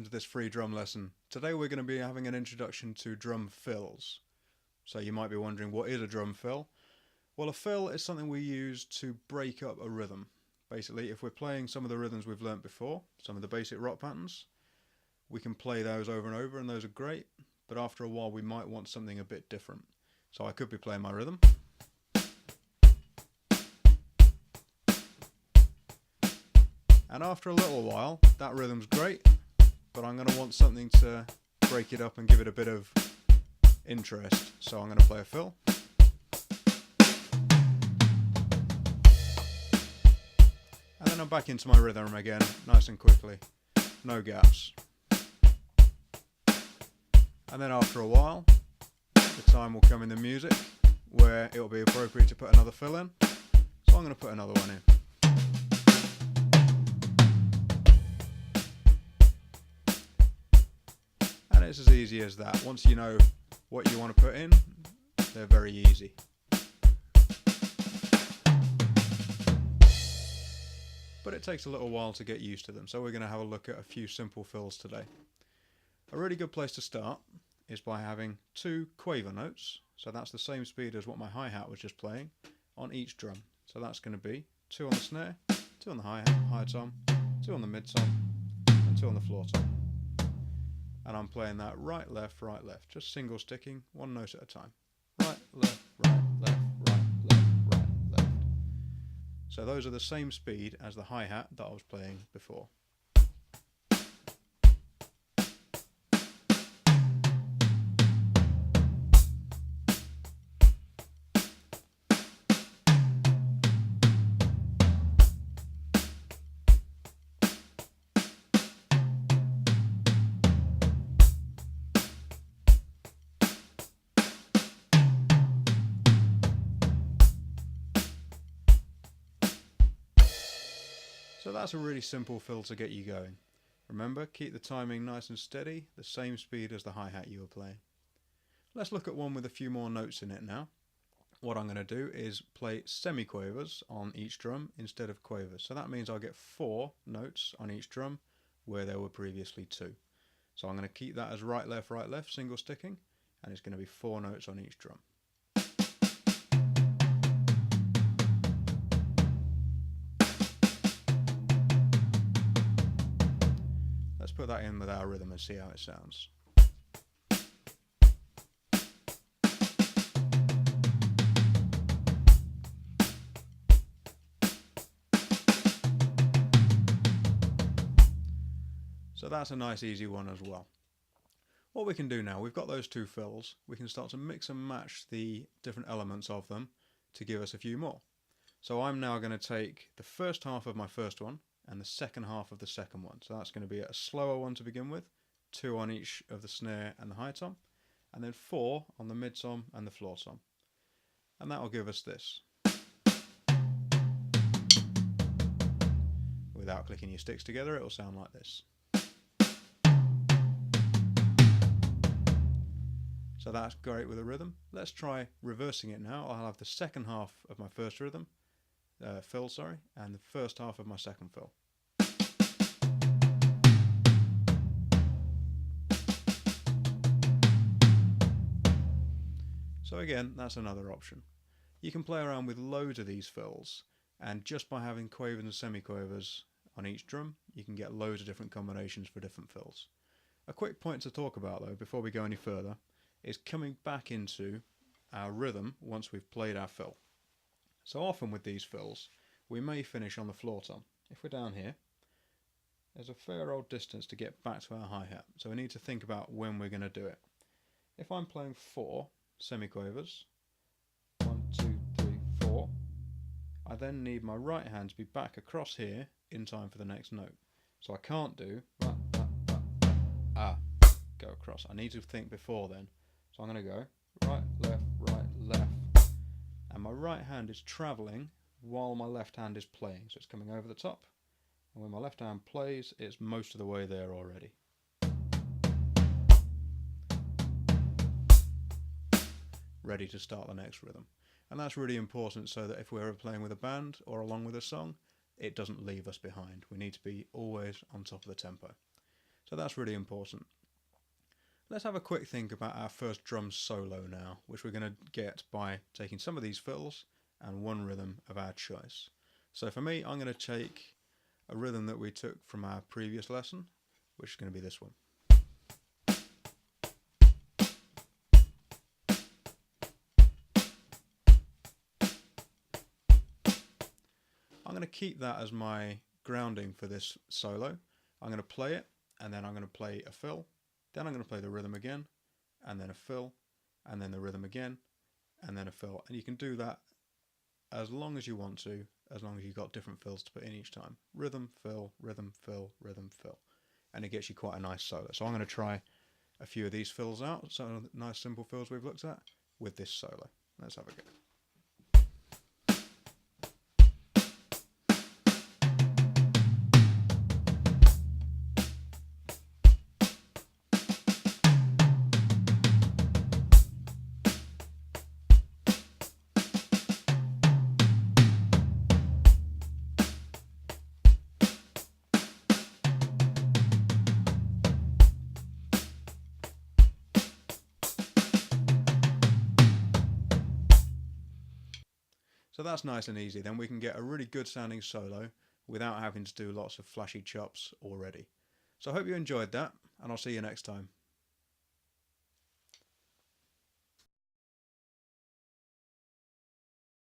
welcome to this free drum lesson. Today we're going to be having an introduction to drum fills. So you might be wondering, what is a drum fill? Well, a fill is something we use to break up a rhythm. Basically, if we're playing some of the rhythms we've learnt before, some of the basic rock patterns, we can play those over and over and those are great, but after a while we might want something a bit different. So I could be playing my rhythm. And after a little while, that rhythm's great, but I'm going to want something to break it up and give it a bit of interest. So I'm going to play a fill. And then I'm back into my rhythm again, nice and quickly. No gaps. And then after a while, the time will come in the music where it will be appropriate to put another fill in. So I'm going to put another one in. And it's as easy as that. Once you know what you want to put in, they're very easy. But it takes a little while to get used to them, so we're going to have a look at a few simple fills today. A really good place to start is by having two quaver notes, so that's the same speed as what my hi-hat was just playing, on each drum. So that's going to be 2 on the snare, 2 on the hi-hat, high tom, 2 on the mid tom, and 2 on the floor tom. And I'm playing that right, left, just single sticking, one note at a time. Right, left, right, left, right, left, right, left. So those are the same speed as the hi-hat that I was playing before. So that's a really simple fill to get you going. Remember, keep the timing nice and steady, the same speed as the hi-hat you were playing. Let's look at one with a few more notes in it now. What I'm going to do is play semi-quavers on each drum instead of quavers. So that means I'll get 4 notes on each drum where there were previously 2. So I'm going to keep that as right, left, single sticking, and it's going to be 4 notes on each drum. Let's put that in with our rhythm and see how it sounds. So that's a nice easy one as well. What we can do now, we've got those 2 fills, we can start to mix and match the different elements of them to give us a few more. So I'm now going to take the first half of my first one and the second half of the second one. So that's going to be a slower one to begin with, 2 on each of the snare and the high tom, and then 4 on the mid tom and the floor tom. And that will give us this. Without clicking your sticks together, it will sound like this. So that's great with a rhythm. Let's try reversing it now. I'll have the second half of my first rhythm, fill, and the first half of my second fill. So again, that's another option. You can play around with loads of these fills, and just by having quavers and semi-quavers on each drum, you can get loads of different combinations for different fills. A quick point to talk about though, before we go any further, is coming back into our rhythm once we've played our fill. So often with these fills, we may finish on the floor tom. If we're down here, there's a fair old distance to get back to our hi-hat, so we need to think about when we're going to do it. If I'm playing 4 semi-quavers, 1, 2, 3, 4, I then need my right hand to be back across here in time for the next note. So I can't do go across. I need to think before then. So I'm going to go right, left, and my right hand is travelling while my left hand is playing. So it's coming over the top, and when my left hand plays, it's most of the way there already. Ready to start the next rhythm. And that's really important so that if we're ever playing with a band or along with a song, it doesn't leave us behind. We need to be always on top of the tempo. So that's really important. Let's have a quick think about our first drum solo now, which we're going to get by taking some of these fills and one rhythm of our choice. So for me, I'm going to take a rhythm that we took from our previous lesson, which is going to be this one. I'm going to keep that as my grounding for this solo. I'm going to play it, and then I'm going to play a fill, then I'm going to play the rhythm again, and then a fill, and then the rhythm again, and then a fill. And you can do that as long as you want to, as long as you've got different fills to put in each time. Rhythm, fill, rhythm, fill, rhythm, fill. And it gets you quite a nice solo. So I'm going to try a few of these fills out, some nice simple fills we've looked at, with this solo. Let's have a go. So that's nice and easy. Then we can get a really good sounding solo without having to do lots of flashy chops already. So I hope you enjoyed that, and I'll see you next time.